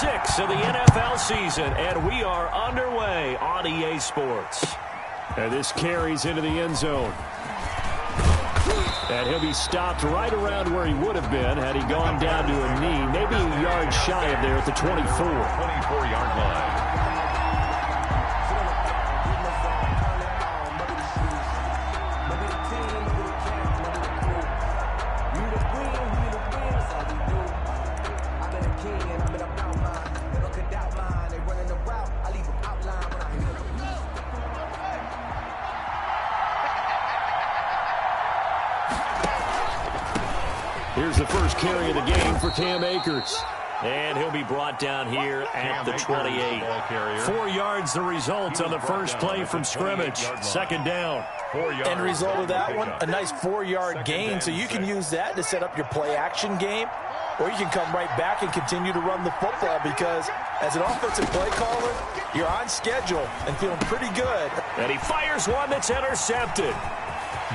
6 of the NFL season, and we are underway on EA Sports. And this carries into the end zone. And he'll be stopped right around where he would have been had he gone down to a knee, maybe a yard shy of there at the 24. 24-yard line. Here's the first carry of the game for Cam Akers. And he'll be brought down here at the 28. 4 yards the result on the first play from scrimmage. Second down. End result of that one, a nice 4-yard gain, so you can use that to set up your play-action game, or you can come right back and continue to run the football because as an offensive play caller, you're on schedule and feeling pretty good. And he fires one that's intercepted.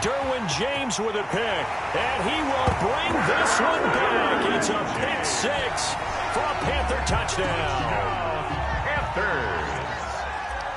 Derwin James with a pick, and he will bring this one back. It's a pick 6 for a Panther touchdown. Panthers.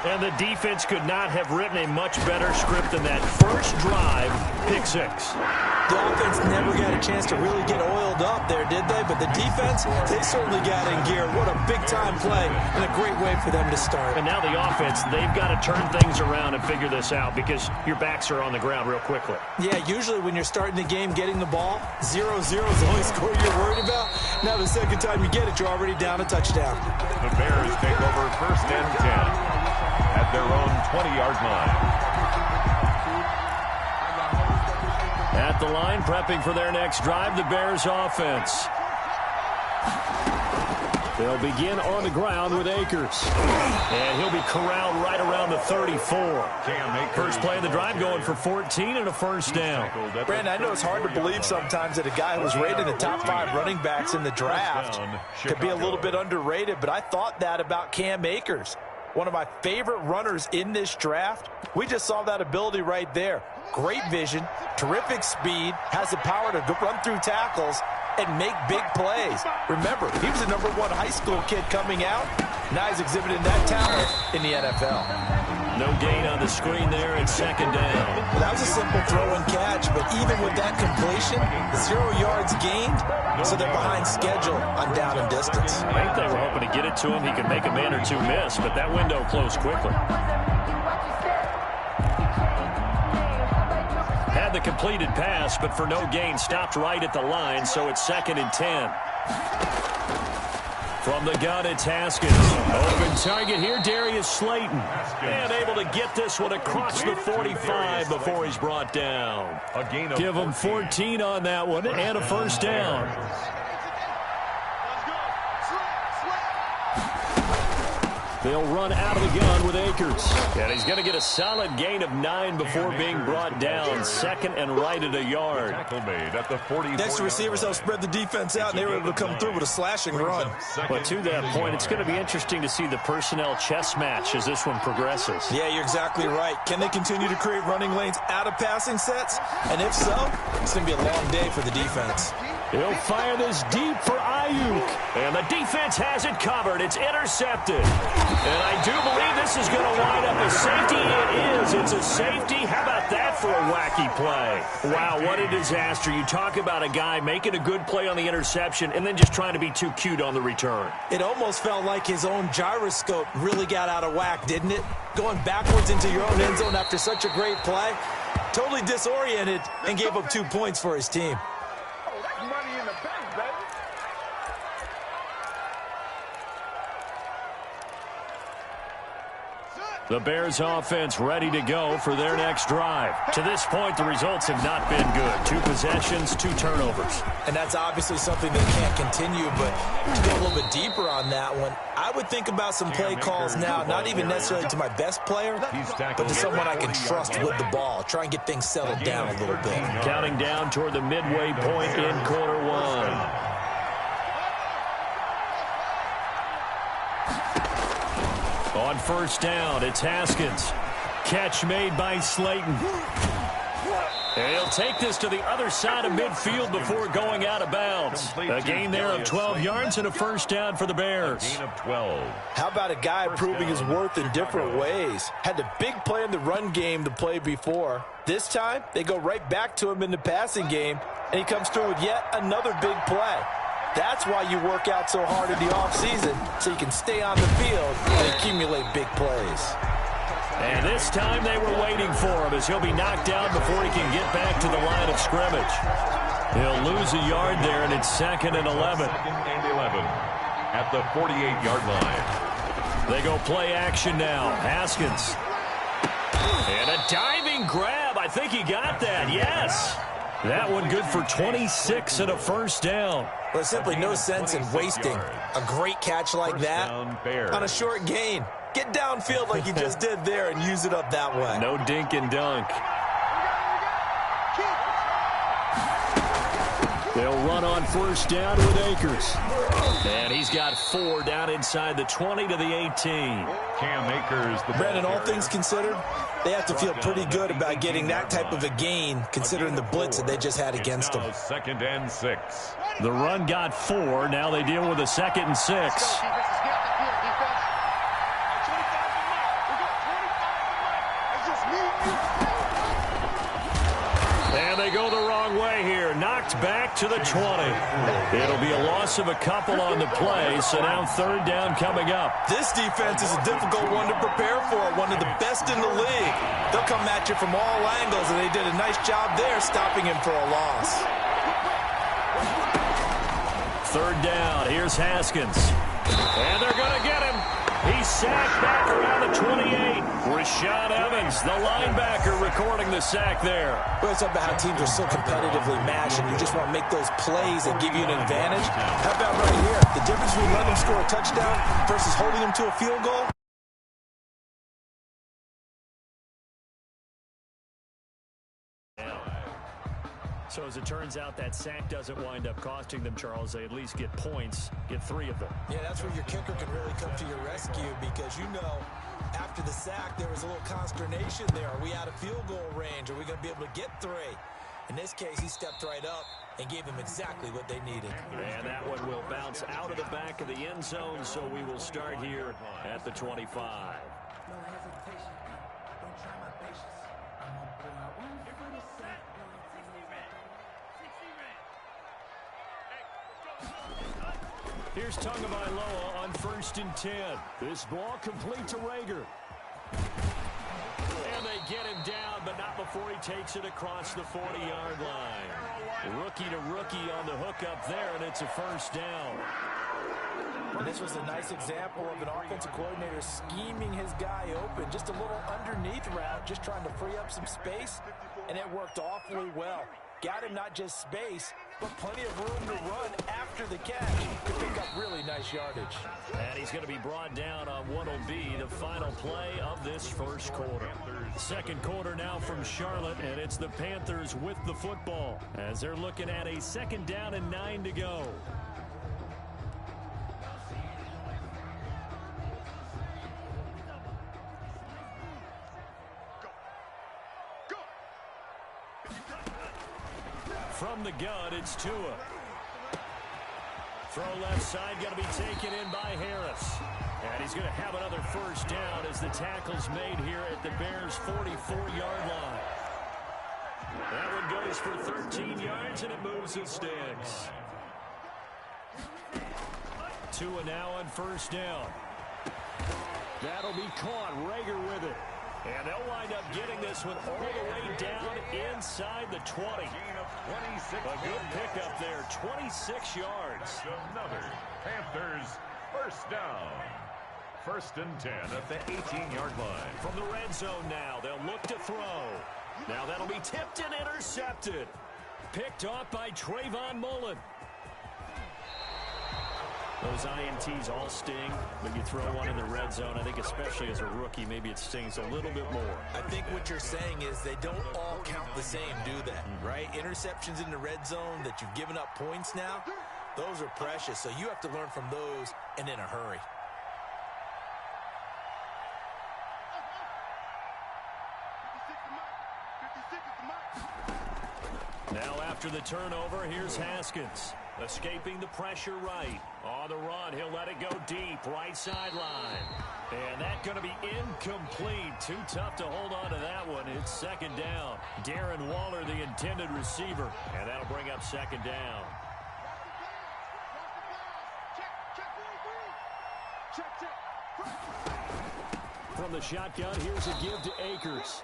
And the defense could not have written a much better script than that first drive, pick 6. The offense never got a chance to really get oiled up there, did they? But the defense, they certainly got in gear. What a big-time play and a great way for them to start. And now the offense, they've got to turn things around and figure this out because your backs are on the ground real quickly. Yeah, usually when you're starting the game getting the ball, 0-0 is the only score you're worried about. Now the second time you get it, you're already down a touchdown. The Bears take over 1st and 10 at their own 20-yard line. At the line, prepping for their next drive, the Bears offense. They'll begin on the ground with Akers. And he'll be corralled right around the 34. First play of the drive going for 14 and a first down. Brandon, I know it's hard to believe sometimes that a guy who was rated in the top 5 running backs in the draft could be a little bit underrated, but I thought that about Cam Akers. One of my favorite runners in this draft. We just saw that ability right there. Great vision, terrific speed, has the power to run through tackles and make big plays. Remember, he was the #1 high school kid coming out. Now he's exhibiting that talent in the NFL. No gain on the screen there at second down. Well, that was a simple throw and catch, but even with that completion, 0 yards gained, so they're behind schedule on down and distance. I think they were hoping to get it to him. He could make a man or two miss, but that window closed quickly. Had the completed pass, but for no gain, stopped right at the line, so it's 2nd and 10. From the gun, it's Haskins. Open target here, Darius Slayton. And able to get this one across the 45 before he's brought down. Give him 14 on that one and a first down. They'll run out of the gun with Akers. And he's going to get a solid gain of 9 before being brought down. 2nd and right at a yard. Next, the receivers help spread the defense out, and they were able to come through with a slashing run. But to that point, it's going to be interesting to see the personnel chess match as this one progresses. Yeah, you're exactly right. Can they continue to create running lanes out of passing sets? And if so, it's going to be a long day for the defense. He'll fire this deep for Ayuk. And the defense has it covered. It's intercepted. And I do believe this is going to wind up a safety. It is. It's a safety. How about that for a wacky play? Wow, what a disaster. You talk about a guy making a good play on the interception and then just trying to be too cute on the return. It almost felt like his own gyroscope really got out of whack, didn't it? Going backwards into your own end zone after such a great play. Totally disoriented and gave up 2 points for his team. The Bears offense ready to go for their next drive. To this point, the results have not been good. 2 possessions, 2 turnovers. And that's obviously something that can't continue, but to go a little bit deeper on that one, I would think about some play calls now, not even necessarily to my best player, but to someone I can trust with the ball. Try and get things settled down a little bit. Counting down toward the midway point in quarter 1. On first down, it's Haskins. Catch made by Slayton. And he'll take this to the other side of midfield before going out of bounds. A gain there of 12 yards and a first down for the Bears. A gain of 12. How about a guy proving his worth in different ways? Had the big play in the run game to play before. This time, they go right back to him in the passing game, and he comes through with yet another big play. That's why you work out so hard in the offseason, so you can stay on the field and accumulate big plays. And this time they were waiting for him as he'll be knocked down before he can get back to the line of scrimmage. He'll lose a yard there, and it's 2nd and 11. 2nd and 11 at the 48-yard line. They go play action now. Haskins. And a diving grab. I think he got that. Yes. That one good for 26 and a first down. Well, there's simply no sense in wasting a great catch like that on a short gain. Get downfield like you just did there and use it up that way. No dink and dunk. They'll run on first down with Akers. And he's got 4 down inside the 20 to the 18. Cam Akers. Brandon, all things considered, they have to feel pretty good about getting that type of a gain considering the blitz that they just had against them. 2nd and 6. The run got 4. Now they deal with a 2nd and 6. And they go the wrong way here. Knocked back to the 20. It'll be a loss of a couple on the play, so now 3rd down coming up. This defense is a difficult one to prepare for, one of the best in the league. They'll come at you from all angles, and they did a nice job there stopping him for a loss. 3rd down. Here's Haskins. And they're going to get him. He's sacked back around the 28. Rashaan Evans, the linebacker, recording the sack there. Well, it's about how teams are so competitively matched, and you just want to make those plays that give you an advantage. How about right here? The difference between letting them score a touchdown versus holding them to a field goal? So as it turns out, that sack doesn't wind up costing them, Charles. They at least get points, get 3 of them. Yeah, that's where your kicker can really come to your rescue because, you know, after the sack, there was a little consternation there. Are we out of field goal range? Are we going to be able to get 3? In this case, he stepped right up and gave them exactly what they needed. And that one will bounce out of the back of the end zone, so we will start here at the 25. No hesitation. Don't try my patience. I'm going to pull out one for the set. Here's Tagovailoa on 1st and 10. This ball complete to Rager. And they get him down, but not before he takes it across the 40-yard line. Rookie to rookie on the hook up there, and it's a first down. And this was a nice example of an offensive coordinator scheming his guy open. Just a little underneath route, just trying to free up some space, and it worked awfully well. Got him not just space, but plenty of room to run after the catch to pick up really nice yardage. And he's going to be brought down on what will be the final play of this first quarter. 2nd quarter now from Charlotte, and it's the Panthers with the football as they're looking at a 2nd down and 9 to go. From the gun, it's Tua. Throw left side, going to be taken in by Harris. And he's going to have another first down as the tackle's made here at the Bears' 44-yard line. That one goes for 13 yards, and it moves the sticks. Tua now on first down. That'll be caught. Rager with it. And they'll wind up getting this one all the way down inside the 20. A good pickup there, 26 yards. Another Panthers first down. 1st and 10 at the 18-yard line. From the red zone now, they'll look to throw. Now that'll be tipped and intercepted. Picked off by Trayvon Mullen. Those INTs all sting, but you throw one in the red zone. I think especially as a rookie, maybe it stings a little bit more. I think what you're saying is they don't all count the same, do they? Right? Interceptions in the red zone that you've given up points now, those are precious. So you have to learn from those and in a hurry. Now after the turnover, here's Haskins. Escaping the pressure right. On the run, he'll let it go deep, right sideline. And that's going to be incomplete. Too tough to hold on to that one. It's second down. Darren Waller, the intended receiver. And that'll bring up second down. From the shotgun, here's a give to Akers.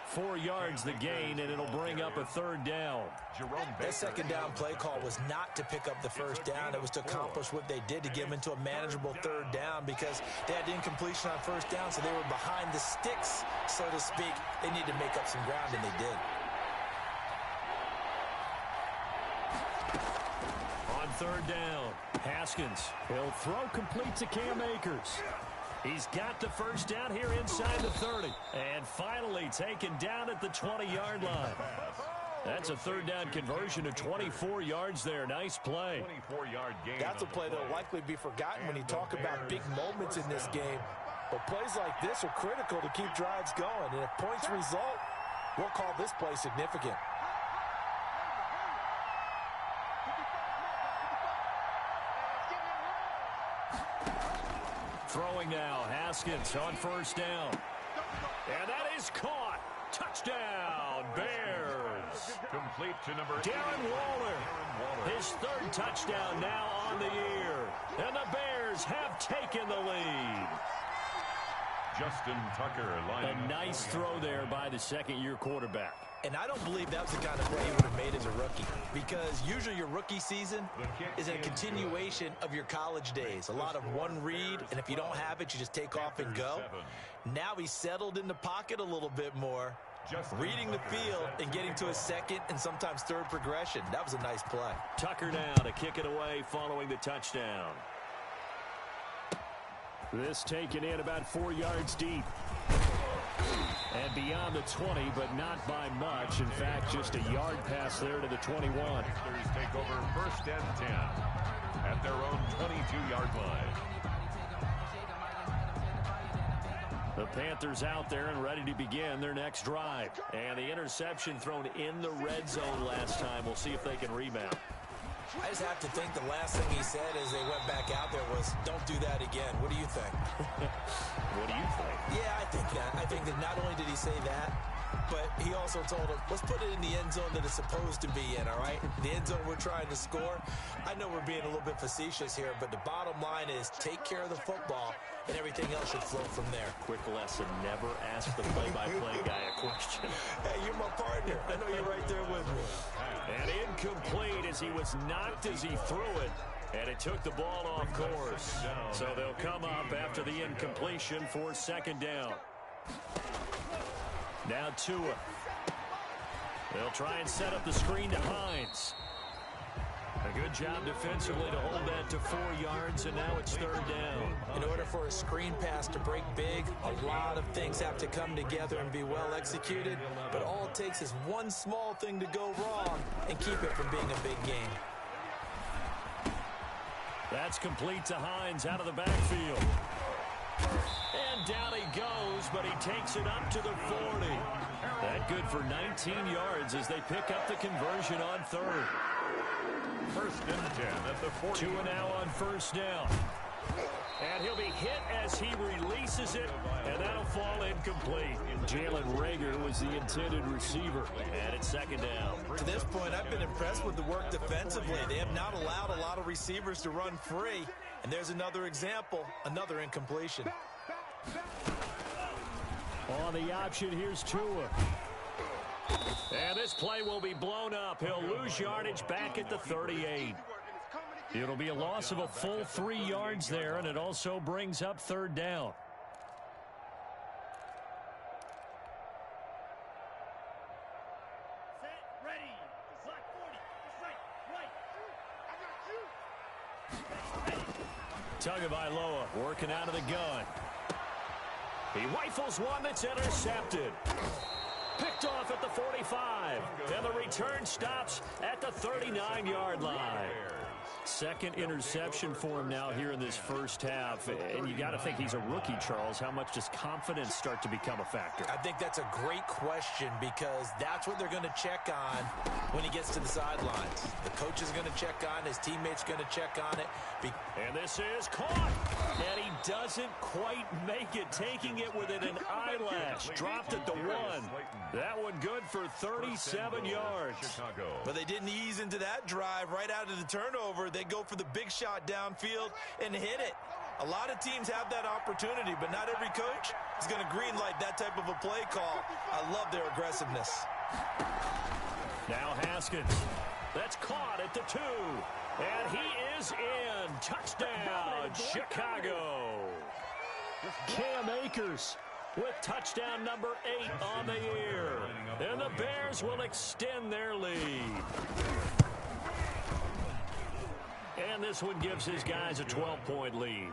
4 yards the gain, and it'll bring up a third down. That second down play call was not to pick up the first down. It was to accomplish what they did, to get them into a manageable third down, because they had incompletion on first down, so they were behind the sticks, so to speak. They needed to make up some ground, and they did. On third down, Haskins. He'll throw complete to Cam Akers. He's got the first down here inside the 30. And finally taken down at the 20-yard line. That's a third down conversion of 24 yards there. Nice play. 24-yard gain. That's a play that will likely be forgotten when you talk about big moments in this game. But plays like this are critical to keep drives going. And if points result, we'll call this play significant. Throwing now, Haskins on first down. And that is caught. Touchdown, Bears. Complete to number Darren Waller. His third touchdown now on the year. And the Bears have taken the lead. Justin Tucker lining A nice throw there by the second-year quarterback. And I don't believe that was the kind of play he would have made as a rookie, because usually your rookie season is a continuation of your college days. A lot of one read, and if you don't have it, you just take off and go. Now he's settled in the pocket a little bit more, reading the field and getting to his second and sometimes third progression. That was a nice play. Tucker now to kick it away following the touchdown. This taken in about 4 yards deep. And beyond the 20, but not by much. In fact, just a yard pass there to the 21. Panthers take over first and 10 at their own 22-yard line. The Panthers out there and ready to begin their next drive. And the interception thrown in the red zone last time. We'll see if they can rebound. I just have to think the last thing he said as they went back out there was, don't do that again. What do you think? What do you think? Yeah, I think that. I think that not only did he say that, but he also told him, let's put it in the end zone that it's supposed to be in, all right? The end zone we're trying to score. I know we're being a little bit facetious here, but the bottom line is take care of the football, and everything else should flow from there. Quick lesson, never ask the play-by-play guy a question. Hey, you're my partner. I know you're right there with me. And incomplete as he was knocked as he threw it. And it took the ball off course. So they'll come up after the incompletion for second down. Now Tua. They'll try and set up the screen to Hines. A good job defensively to hold that to 4 yards, and now it's third down. In order for a screen pass to break big, a lot of things have to come together and be well executed. But all it takes is one small thing to go wrong and keep it from being a big game. That's complete to Hines out of the backfield. And down he goes, but he takes it up to the 40. That good for 19 yards as they pick up the conversion on third. First and 10 at the 40. Tua now on first down. And he'll be hit as he releases it, and that'll fall incomplete. Jalen Reagor was the intended receiver, and it's second down. To this point, I've been impressed with the work defensively. They have not allowed a lot of receivers to run free. And there's another example, another incompletion. On the option, here's Tua. And this play will be blown up. He'll lose yardage back at the 38. It'll be a loss of a full 3 yards there, and it also brings up third down. Set, ready. Block 40. Right. Tagovailoa working out of the gun. He rifles one that's intercepted. Picked off at the 45. And the return stops at the 39-yard line. Second interception for him now here in this first half. And you got to think he's a rookie, Charles. How much does confidence start to become a factor? I think that's a great question because that's what they're going to check on when he gets to the sidelines. The coach is going to check on, his teammates going to check on it. And this is caught. And he doesn't quite make it, taking it within an eyelash. Dropped at the 1. That one good for 37 yards. But they didn't ease into that drive right out of the turnover. They go for the big shot downfield and hit it. A lot of teams have that opportunity, but not every coach is going to greenlight that type of a play call. I love their aggressiveness. Now Haskins. That's caught at the 2. And he is in. Touchdown, Chicago. Cam Akers with touchdown number 8 on the year. And the Bears will extend their lead. And this one gives his guys a 12-point lead.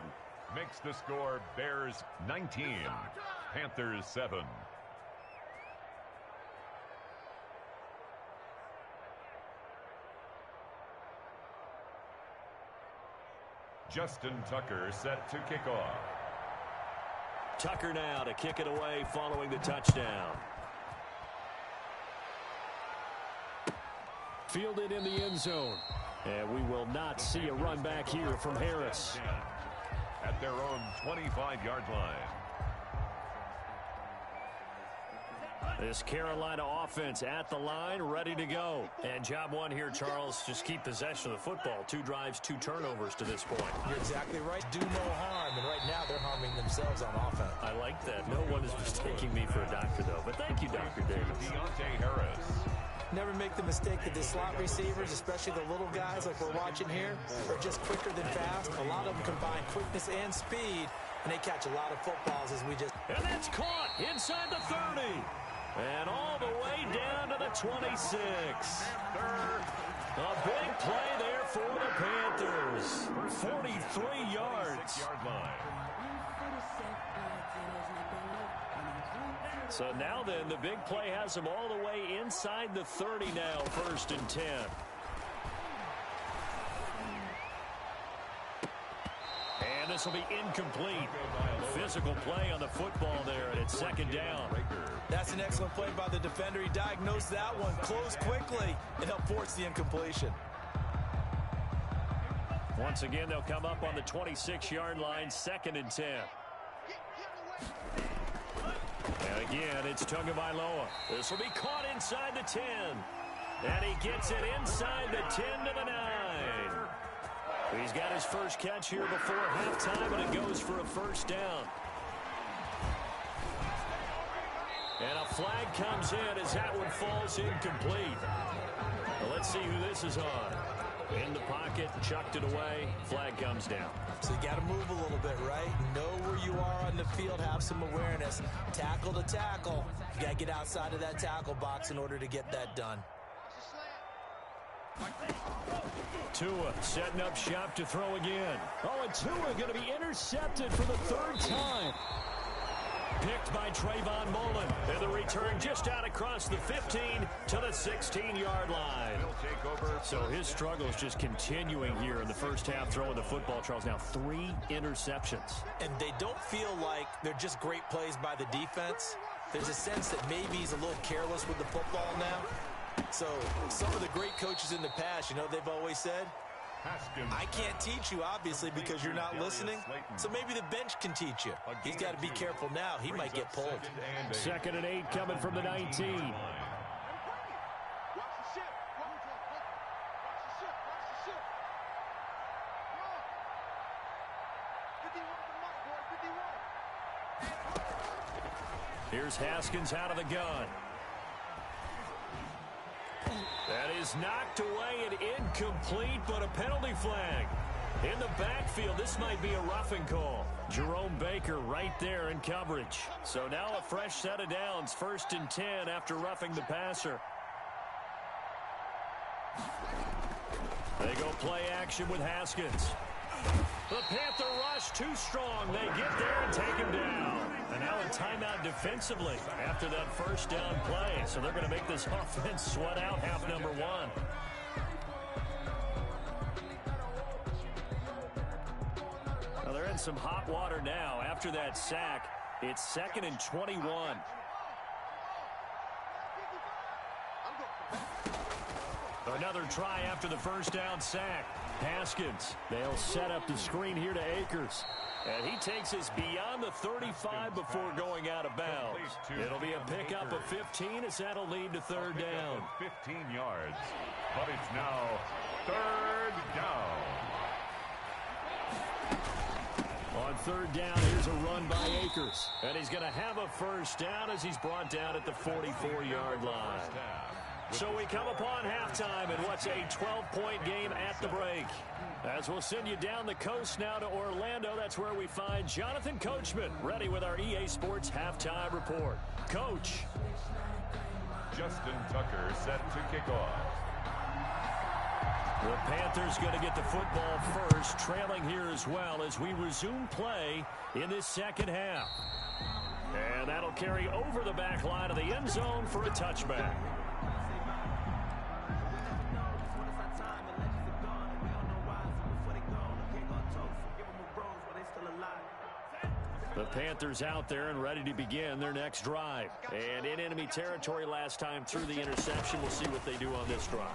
Makes the score Bears 19, Panthers 7. Justin Tucker set to kick off. Tucker now to kick it away following the touchdown. Fielded in the end zone. And we will not see a run back here from Harris. At their own 25-yard line. This Carolina offense at the line, ready to go. And job one here, Charles, just keep possession of the football. 2 drives, 2 turnovers to this point. You're exactly right. Do no harm. And right now they're harming themselves on offense. I like that. No one is mistaking me for a doctor, though. But thank you, Dr. Davis. Deontay Harris. Never make the mistake that the slot receivers, especially the little guys like we're watching here, are just quicker than fast. A lot of them combine quickness and speed, and they catch a lot of footballs as we just... And that's caught inside the 30. And all the way down to the 26. A big play there for the Panthers. 43 yards. So now then, the big play has them all the way inside the 30 now, 1st and 10. And this will be incomplete. Physical play on the football there, and it's 2nd down. That's an excellent play by the defender. He diagnosed that one, closed quickly, and helped force the incompletion. Once again, they'll come up on the 26-yard line, 2nd and 10. And again, it's Tagovailoa. This will be caught inside the 10. And he gets it inside the 10 to the 9. He's got his first catch here before halftime, and it goes for a 1st down. And a flag comes in as that one falls incomplete. Well, let's see who this is on. In the pocket, chucked it away, flag comes down. So you got to move a little bit, right? Know where you are on the field, have some awareness. Tackle to tackle. You got to get outside of that tackle box in order to get that done. Tua setting up shop to throw again. Oh, and Tua going to be intercepted for the 3rd time. Picked by Trayvon Mullen. And the return just out across the 15 to the 16-yard line. So his struggles just continuing here in the first half throwing the football, Charles. Now 3 interceptions. And they don't feel like they're just great plays by the defense. There's a sense that maybe he's a little careless with the football now. So some of the great coaches in the past, you know, they've always said, I can't teach you, obviously, because you're not listening. So maybe the bench can teach you. He's got to be careful now. He might get pulled. 2nd and 8 coming from the 19. Here's Haskins out of the gun. That is knocked away and incomplete, but a penalty flag. In the backfield, this might be a roughing call. Jerome Baker right there in coverage. So now a fresh set of downs, 1st and 10 after roughing the passer. They go play action with Haskins. The Panther rush too strong. They get there and take him down. And now a timeout defensively after that 1st down play. So they're going to make this offense sweat out half number 1. in some hot water now. After that sack, it's 2nd and 21. Another try after the first down sack. Haskins, they'll set up the screen here to Akers. And he takes us beyond the 35 before going out of bounds. It'll be a pickup of 15 as that'll lead to third down. 15 yards, but it's now third down. On third down, here's a run by Akers. And he's going to have a first down as he's brought down at the 44-yard line. So we come upon halftime in what's a 12-point game at the break. As we'll send you down the coast now to Orlando, that's where we find Jonathan Coachman ready with our EA Sports Halftime Report. Coach. Justin Tucker set to kick off. The Panthers going to get the football first, trailing here as well as we resume play in this second half. And that'll carry over the back line of the end zone for a touchback. The Panthers out there and ready to begin their next drive. And in enemy territory last time through the interception. We'll see what they do on this drive.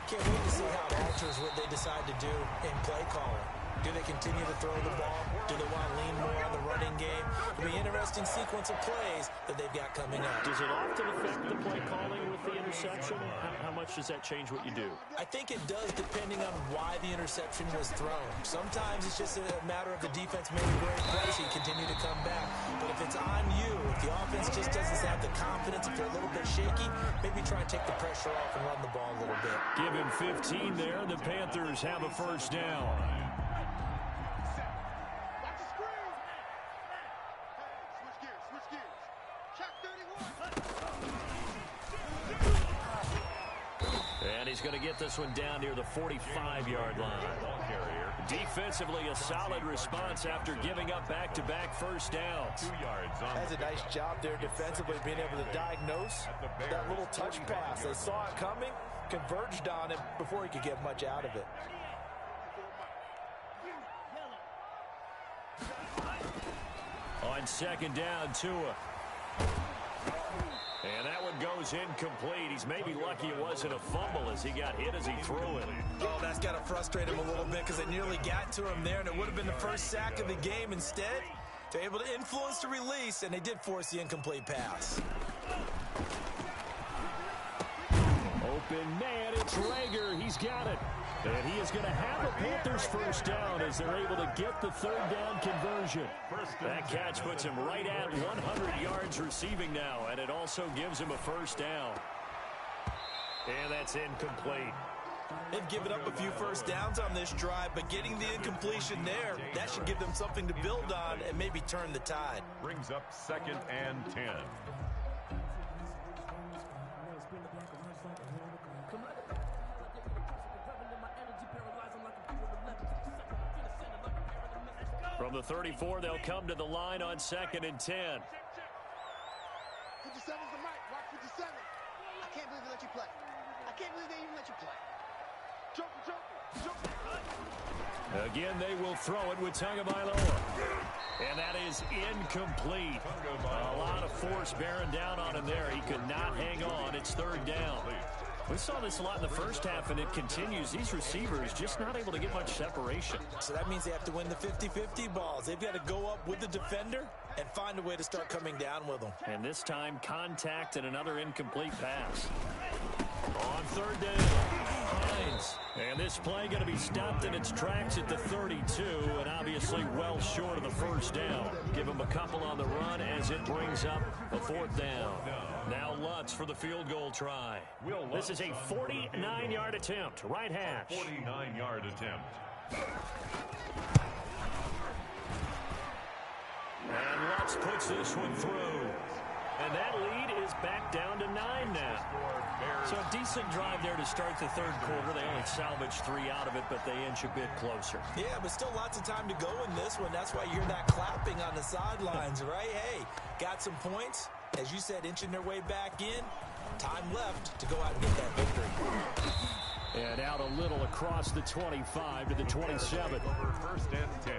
Can't wait to see how it alters what they decide to do in play calling. Do they continue to throw the ball? Do they want to lean more on the running game? It'll be an interesting sequence of plays that they've got coming up. Does it often affect the play calling with the interception? How much does that change what you do? I think it does depending on why the interception was thrown. Sometimes it's just a matter of the defense making great plays so you continue to come back. But if it's on you, if the offense just doesn't have the confidence, if they're a little bit shaky, maybe try and take the pressure off and run the ball a little bit. Given 15 there, the Panthers have a first down. And he's going to get this one down near the 45-yard line. Defensively, a solid response after giving up back-to-back first downs. 2 yards on. Has a nice job there defensively, being able to diagnose that little touch pass. They saw it coming, converged on it before he could get much out of it. On second down, Tua. And that one goes incomplete. He's maybe lucky it wasn't a fumble as he got hit as he threw it. Oh, that's got to frustrate him a little bit because they nearly got to him there, and it would have been the first sack of the game. Instead, they're able to influence the release, and they did force the incomplete pass. Open man, it's Rager. He's got it. And he is going to have a Panthers first down as they're able to get the third down conversion. That catch puts him right at 100 yards receiving now, and it also gives him a first down. And that's incomplete. They've given up a few first downs on this drive, but getting the incompletion there, that should give them something to build on and maybe turn the tide. Brings up 2nd and 10. From the 34, they'll come to the line on 2nd and 10. 57's the mic. Watch 57. I can't believe they let you play. I can't believe they even let you play. Jump. Again, they will throw it with Tagovailoa. And that is incomplete. A lot of force bearing down on him there. He could not hang on. It's third down. We saw this a lot in the first half, and it continues. These receivers just not able to get much separation. So that means they have to win the 50-50 balls. They've got to go up with the defender and find a way to start coming down with them. And this time, contact and another incomplete pass. On third down, Hines. And this play going to be stopped in its tracks at the 32, and obviously well short of the first down. Give them a couple on the run as it brings up a fourth down. Now Lutz for the field goal try. This is a 49-yard attempt, right hash. 49-yard attempt. And Lutz puts this one through. And that lead is back down to 9 now. So a decent drive there to start the third quarter. They only salvaged 3 out of it, but they inch a bit closer. Yeah, but still lots of time to go in this one. That's why you hear that clapping on the sidelines, right? Hey, got some points. As you said, inching their way back in. Time left to go out and get that victory. And out a little across the 25 to the 27. First and 10.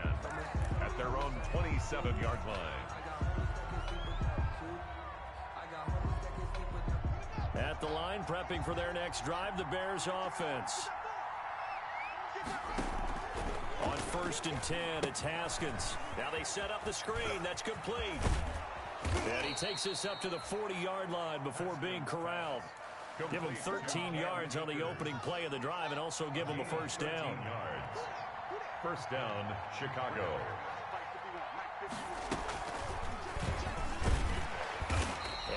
7-yard line. At the line, prepping for their next drive, the Bears offense. On 1st and 10, it's Haskins. Now they set up the screen. That's complete. And he takes this up to the 40-yard line before being corralled. Give him 13 yards on the opening play of the drive and also give him a first down. First down, Chicago.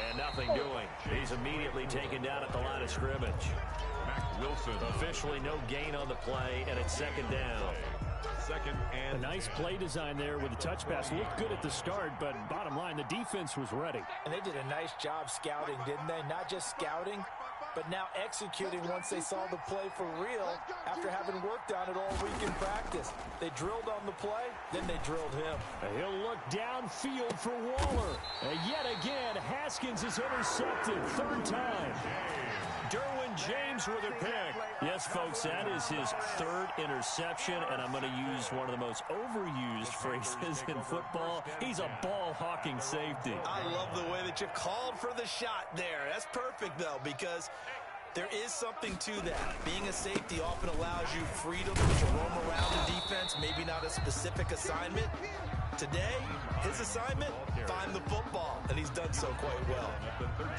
And nothing doing. He's immediately taken down at the line of scrimmage. Wilson. Officially no gain on the play, and it's second down. Second and A nice play design there with the touch pass. Looked good at the start, but bottom line, the defense was ready. And they did a nice job scouting, didn't they? Not just scouting, but now executing once they saw the play for real after having worked on it all week in practice. They drilled on the play, then they drilled him. He'll look downfield for Waller. And yet again, Haskins is intercepted. 3rd time. Derwin James with a pick. Yes, folks, that is his 3rd interception, and I'm going to use one of the most overused phrases in football. He's a ball-hawking safety. I love the way that you called for the shot there. That's perfect, though, because there is something to that. Being a safety often allows you freedom to roam around the defense, maybe not a specific assignment. Today, his assignment, find the football, and he's done so quite well.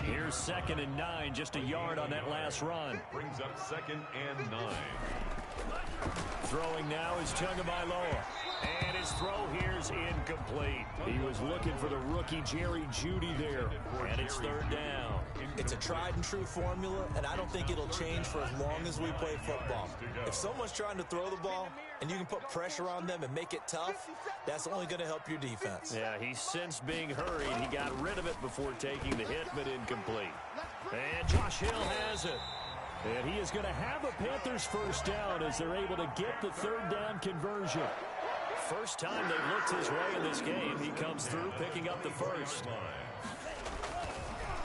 Here's 2nd and 9, just a yard on that last run. brings up 2nd and 9. Throwing now is Tagovailoa. And his throw here's incomplete. He was looking for the rookie Jerry Jeudy there. And it's 3rd down. It's a tried-and-true formula, and I don't think it'll change for as long as we play football. If someone's trying to throw the ball and you can put pressure on them and make it tough, that's only going to help your defense. Yeah, he sensed being hurried. He got rid of it before taking the hit, but incomplete. And Josh Hill has it. And he is going to have a Panthers first down as they're able to get the 3rd down conversion. First time they've looked his way in this game. He comes through picking up the first.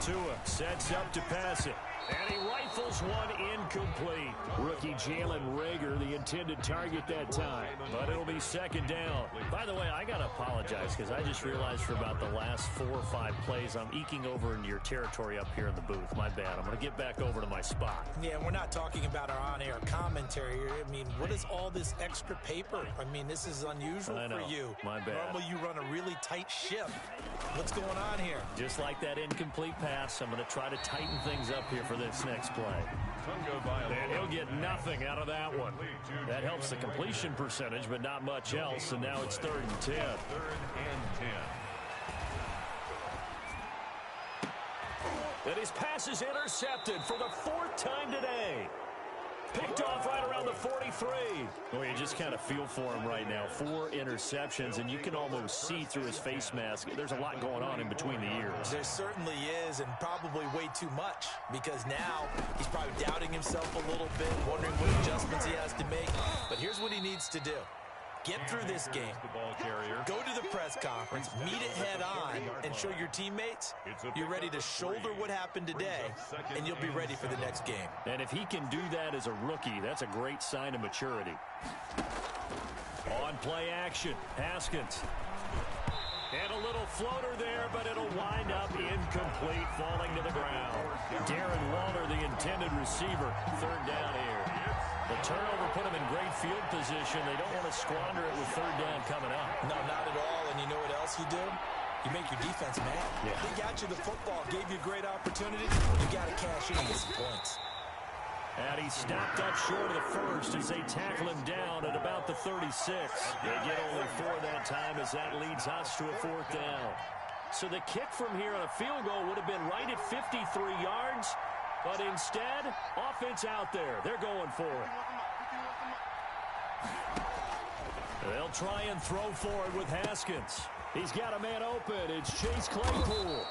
Tua sets up to pass it. And he rifles one incomplete. Rookie Jalen Reagor, the intended target that time. But it'll be 2nd down. By the way, I got to apologize because I just realized for about the last 4 or 5 plays, I'm eking over into your territory up here in the booth. My bad. I'm going to get back over to my spot. Yeah, we're not talking about our on-air commentary here. I mean, what is all this extra paper? I mean, this is unusual for you. My bad. Normally you run a really tight ship. What's going on here? Just like that incomplete pass, I'm going to try to tighten things up here for this next play. And he'll get nothing out of that one. That helps the completion percentage, but not much else. And now it's 3rd and 10. 3rd and 10. And his pass is intercepted for the 4th time today. Picked off right around the 43. Well, you just kind of feel for him right now. 4 interceptions, and you can almost see through his face mask. There's a lot going on in between the ears. There certainly is, and probably way too much, because now he's probably doubting himself a little bit, wondering what adjustments he has to make. But here's what he needs to do. Get through this game, go to the press conference, meet it head on, and show your teammates you're ready to shoulder what happened today, and you'll be ready for the next game. And if he can do that as a rookie, that's a great sign of maturity. On play action, Haskins. And a little floater there, but it'll wind up incomplete, falling to the ground. Darren Waller, the intended receiver, 3rd down here. The turnover put them in great field position. They don't want to squander it with 3rd down coming up. No, not at all. And you know what else you do? You make your defense mad. Yeah. They got you the football, gave you a great opportunity. You got to cash in and get some points. And he stopped up short of the first as they tackle him down at about the 36. They get only 4 that time as that leads us to a 4th down. So the kick from here on a field goal would have been right at 53 yards. But instead, offense out there. They're going for it. They'll try and throw for it with Haskins. He's got a man open. It's Chase Claypool.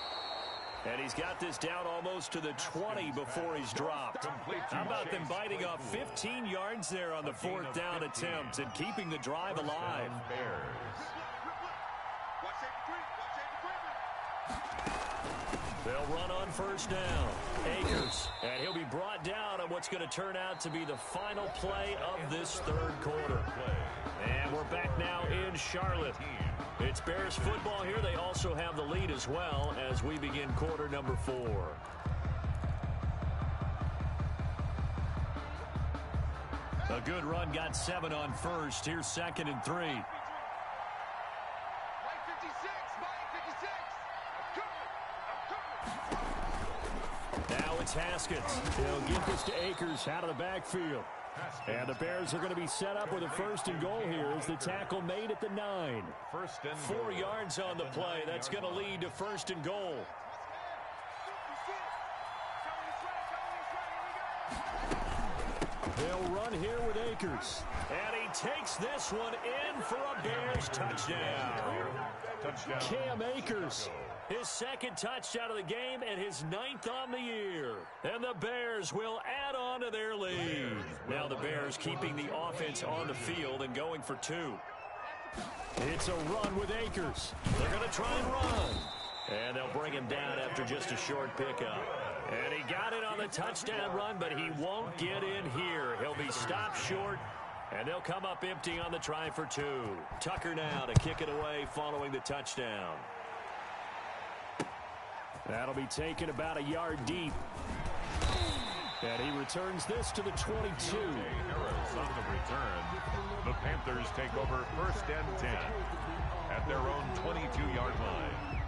And he's got this down almost to the 20 before he's dropped. How about them biting off 15 yards there on the 4th down attempt and keeping the drive alive? They'll run on 1st down. Akers. And he'll be brought down on what's going to turn out to be the final play of this 3rd quarter. And we're back now in Charlotte. It's Bears football here. They also have the lead as well as we begin quarter number 4. A good run got 7 on first. Here's 2nd and 3. Now it's Haskins. He'll get this to Akers out of the backfield. And the Bears are going to be set up with a 1st and goal here as the tackle made at the 9. 4 yards on the play. That's going to lead to 1st and goal. They'll run here with Akers. And he takes this one in for a Bears touchdown. Cam Akers, his 2nd touchdown of the game and his 9th on the year. And the Bears will add on to their lead. Now the Bears keeping the offense on the field and going for 2. It's a run with Akers. They're going to try and run. And they'll bring him down after just a short pickup. And he got it on the touchdown run, but he won't get in here. He'll be stopped short, and they'll come up empty on the try for 2. Tucker now to kick it away following the touchdown. That'll be taken about a yard deep. And he returns this to the 22. Harris on the return. The Panthers take over 1st and 10 at their own 22-yard line.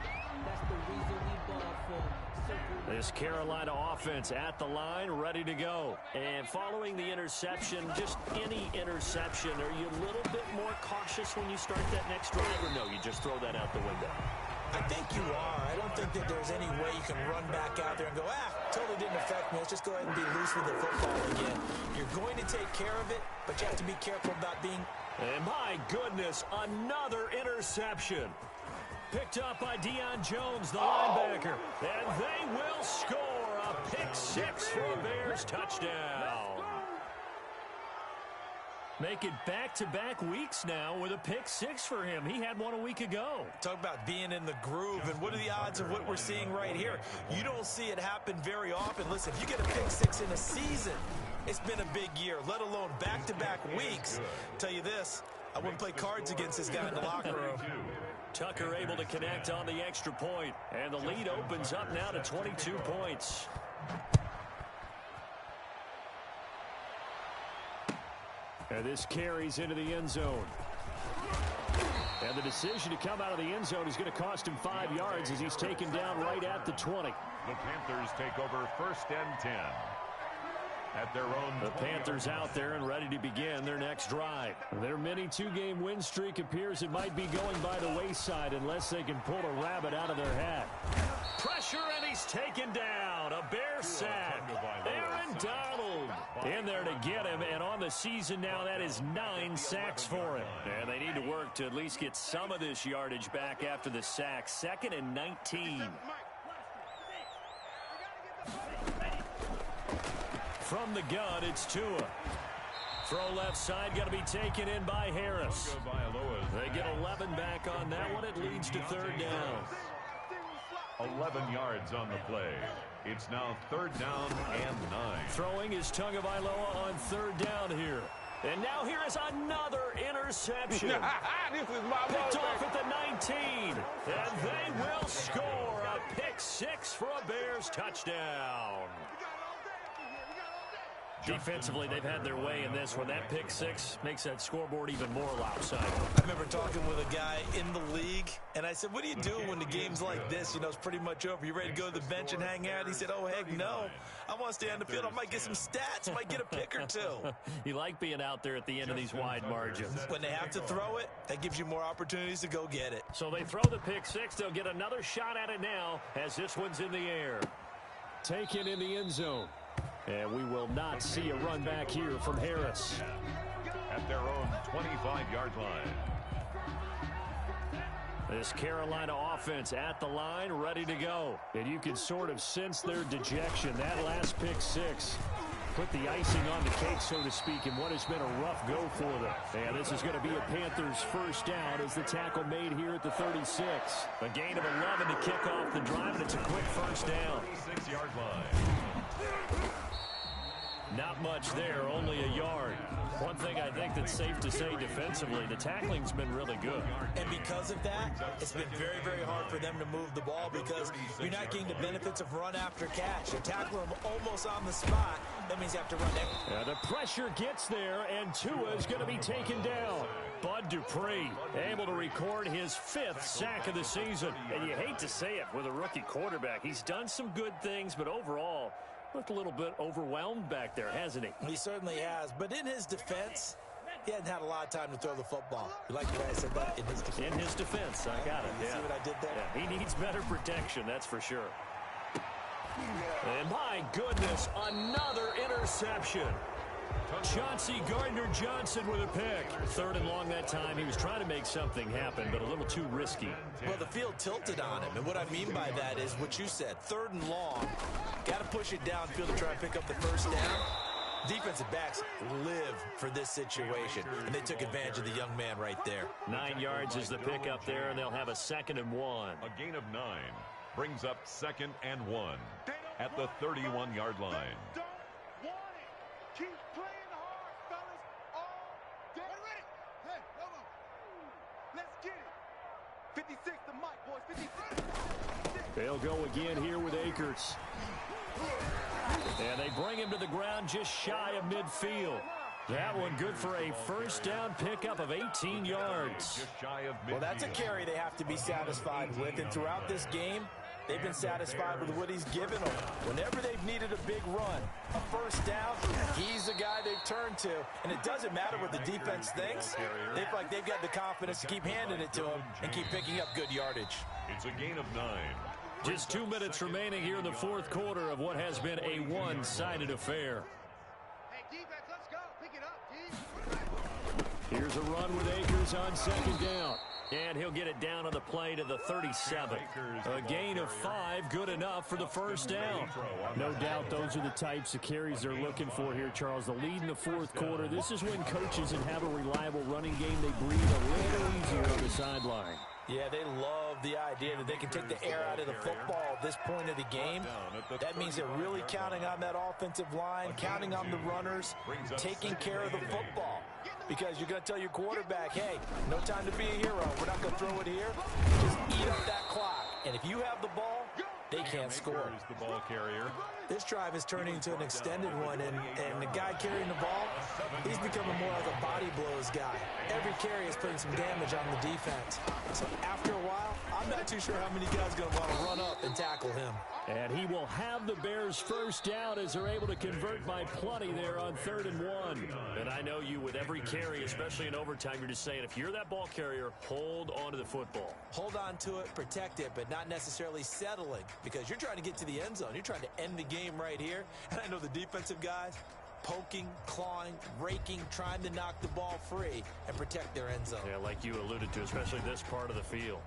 This Carolina offense at the line, ready to go. And following the interception, just any interception, are you a little bit more cautious when you start that next drive, or no, you just throw that out the window? I think you are. I don't think that there's any way you can run back out there and go, totally didn't affect me. Let's just go ahead and be loose with the football again. You're going to take care of it, but you have to be careful about being... And my goodness, another interception. Picked up by Deion Jones, the linebacker. And they will score a pick 6 for a Bears touchdown. Make it back-to-back weeks now with a pick 6 for him. He had one a week ago. Talk about being in the groove, and what are the odds of what we're seeing right here? You don't see it happen very often. Listen, if you get a pick 6 in a season, it's been a big year, let alone back-to-back weeks. Tell you this, I wouldn't play cards against this guy in the locker room. Tucker able to connect on the extra point, and the lead opens up now to 22 points. And this carries into the end zone. And the decision to come out of the end zone is going to cost him 5 yards as he's taken down right at the 20. The Panthers take over 1st and 10 at their own. The Panthers out there and ready to begin their next drive. Their mini 2-game win streak appears it might be going by the wayside unless they can pull a rabbit out of their hat. Pressure, and he's taken down. A Bear sack. Aaron Donald in there to get him, and on the season now that is 9 sacks for him. And they need to work to at least get some of this yardage back after the sack. 2nd and 19. From the gun, it's Tua. Throw left side, got to be taken in by Harris. They get 11 back on that one. It leads to 3rd down. 11 yards on the play. It's now 3rd down and 9. Throwing is Tagovailoa on 3rd down here. And now here is another interception. This is my Picked off at the 19. And they will score a pick 6 for a Bears touchdown. Defensively, they've had their way in this one. That pick 6 makes that scoreboard even more lopsided. I remember talking with a guy in the league, and I said, what do you do when the game's like this? You know, it's pretty much over. You ready to go to the bench and hang out? He said, oh, heck no. I want to stay on the field. I might get some stats. Might get a pick or 2. You like being out there at the end of these wide margins. When they have to throw it, that gives you more opportunities to go get it. So they throw the pick 6. They'll get another shot at it now as this one's in the air. Taken in the end zone. And we will not see a run back here from Harris. At their own 25-yard line. This Carolina offense at the line, ready to go. And you can sort of sense their dejection. That last pick 6 put the icing on the cake, so to speak, in what has been a rough go for them. And this is going to be a Panthers 1st down as the tackle made here at the 36. A gain of 11 to kick off the drive, and it's a quick 1st down. 36-yard line. Not much there, only a yard. One thing I think that's safe to say defensively, the tackling's been really good. And because because of that, it's been very, very hard for them to move the ball because you're not getting the benefits of run after catch. You tackle them almost on the spot. That means you have to run it. The pressure gets there, and Tua is going to be taken down. Bud Dupree able to record his 5th sack of the season. And you hate to say it with a rookie quarterback. He's done some good things, but overall, looked a little bit overwhelmed back there, hasn't he? He certainly has. But in his defense, he hadn't had a lot of time to throw the football. You like the way I said that? In his defense. In his defense, I got it. You see what I did there? Yeah, he needs better protection, that's for sure. And my goodness, another interception. Chauncey Gardner-Johnson with a pick. 3rd and long that time. He was trying to make something happen, but a little too risky. Well, the field tilted on him, and what I mean by that is what you said. 3rd and long, got to push it downfield to try and pick up the first down. Defensive backs live for this situation, and they took advantage of the young man right there. 9 yards is the pick up there, and they'll have a 2nd and 1. A gain of 9 brings up 2nd and 1 at the 31-yard line. Don't want it. Keep playing hard, fellas. All day. Ready? Hey, come on. Let's get it. 56 to Mike, boys. 56. They'll go again here with Akers. And they bring him to the ground just shy of midfield. That one good for a first down pickup of 18 yards. Well, that's a carry they have to be satisfied with. And throughout this game, they've been satisfied with what he's given them. Whenever they've needed a big run, a first down, he's the guy they've turned to. And it doesn't matter what the defense thinks. They feel like they've got the confidence to keep handing it to him and keep picking up good yardage. It's a gain of 9. Just 2 minutes remaining here in the 4th quarter of what has been a one-sided affair. Hey, defense, let's go. Pick it up, D. Here's a run with Akers on 2nd down. And he'll get it down on the play to the 37. A gain of 5, good enough for the first down. No doubt those are the types of carries they're looking for here, Charles. The lead in the 4th quarter. This is when coaches and have a reliable running game, they breathe a little easier on the sideline. Yeah, they love the idea that they can take the air out of the football at this point of the game. That means they're really counting on that offensive line, counting on the runners, taking care of the football. Because you're going to tell your quarterback, hey, no time to be a hero. We're not going to throw it here. Just eat up that clock. And if you have the ball, they can't score. The ball carrier. This drive is turning into an extended one, and the guy carrying the ball, he's becoming more like a body blows guy. Every carry is putting some damage on the defense. So after a while, I'm not too sure how many guys are going to want to run up and tackle him. And he will have the Bears first down as they're able to convert by plenty there on 3rd and 1. And I know you, with every carry, especially in overtime, you're just saying, if you're that ball carrier, hold on to the football. Hold on to it, protect it, but not necessarily settling, because you're trying to get to the end zone. You're trying to end the game right here. And I know the defensive guys poking, clawing, raking, trying to knock the ball free and protect their end zone. Yeah, like you alluded to, especially this part of the field.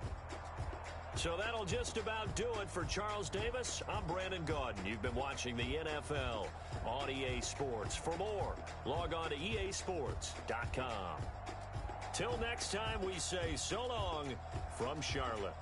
So that'll just about do it for Charles Davis. I'm Brandon Gaudin. You've been watching the NFL on EA Sports. For more, log on to easports.com. Till next time, we say so long from Charlotte.